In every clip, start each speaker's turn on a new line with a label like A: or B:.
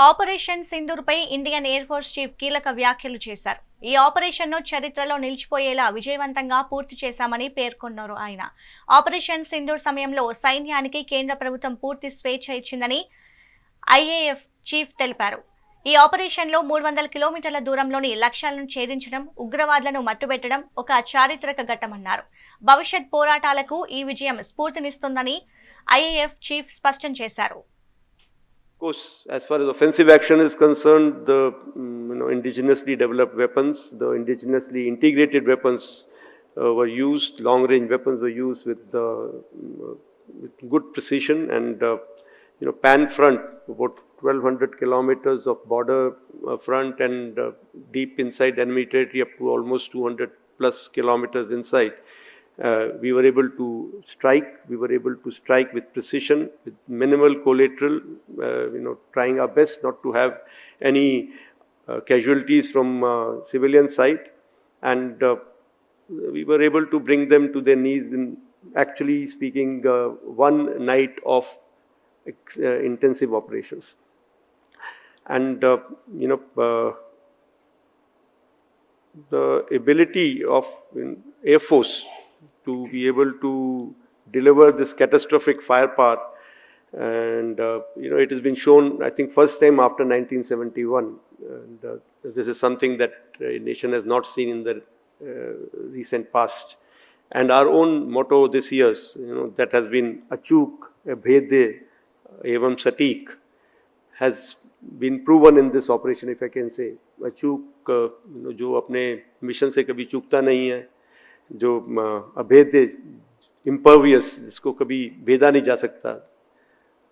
A: Operation సింధూర్పై Indian air force chief కీలక వ్యాఖ్యలు చేశారు. ఈ ఆపరేషన్ను చరిత్రలో నిలిచిపోయేలా విజయవంతంగా పూర్తి చేశామని పేర్కొన్నారు. ఆయన ఆపరేషన్ సింధూర్ సమయంలో సైన్యానికి కేంద్ర ప్రభుత్వం పూర్తి స్వేచ్ఛ ఇచ్చిందని ఐఏఎఫ్ చీఫ్ తెలిపారు. ఈ ఆపరేషన్లో 300 కిలోమీటర్ల దూరంలోని లక్ష్యాలను ఛేదించడం, ఉగ్రవాదులను మట్టుబెట్టడం ఒక చారిత్రక ఘట్టమన్నారు. భవిష్యత్ పోరాటాలకు ఈ విజయం స్ఫూర్తినిస్తుందని ఐఏఎఫ్ చీఫ్ స్పష్టం చేశారు.
B: Of course, as far as offensive action is concerned, the indigenously developed weapons, the indigenously integrated weapons were used. Long-range weapons were used with good precision and pan front, about 1,200 kilometers of border front and deep inside enemy territory, up to almost 200 plus kilometers inside. We were able to strike. We were able to strike with precision, with minimal collateral. Trying our best not to have any casualties from civilian side, and we were able to bring them to their knees in, actually speaking, one night of intensive operations. And the ability of Air Force to be able to deliver this catastrophic firepower, and it has been shown, I think, first time after 1971, and this is something that a nation has not seen in the recent past. And our own motto this year, that has been Achuk, Abhedya, Evam Satik, has been proven in this operation, if I can say. Achuk, जो अपने mission से कभी चूकता नहीं है, जो अभेद्य, impervious, जिसको कभी भेदा नहीं जा सकता,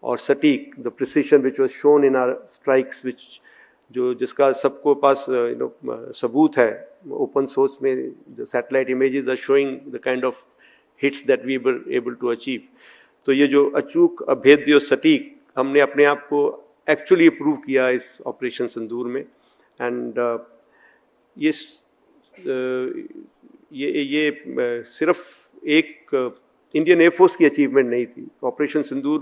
B: और सटीक, the precision which was shown in our strikes, which जिसका सबको पास सबूत है, open source में the satellite images are showing the kind of hits that we were able to achieve. तो ये जो अचूक, अभेद्य और सटीक, हमने अपने आप को एक्चुअली प्रूव किया इस ऑपरेशन सिंदूर में. एंड ये सिर्फ एक इंडियन एयरफोर्स की अचीवमेंट नहीं थी. ऑपरेशन सिंदूर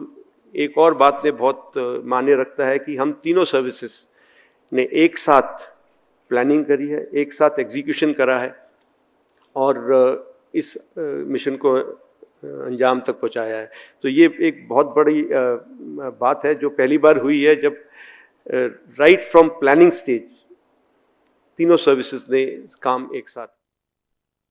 B: एक और बात में बहुत मायने रखता है कि हम तीनों सर्विसेज ने एक साथ प्लानिंग करी है, एक साथ एग्जीक्यूशन करा है और इस मिशन को अंजाम तक पहुंचाया है. तो ये एक बहुत बड़ी बात है जो पहली बार हुई है, जब राइट फ्रॉम प्लानिंग स्टेज तीनों सर्विसेज ने काम एक साथ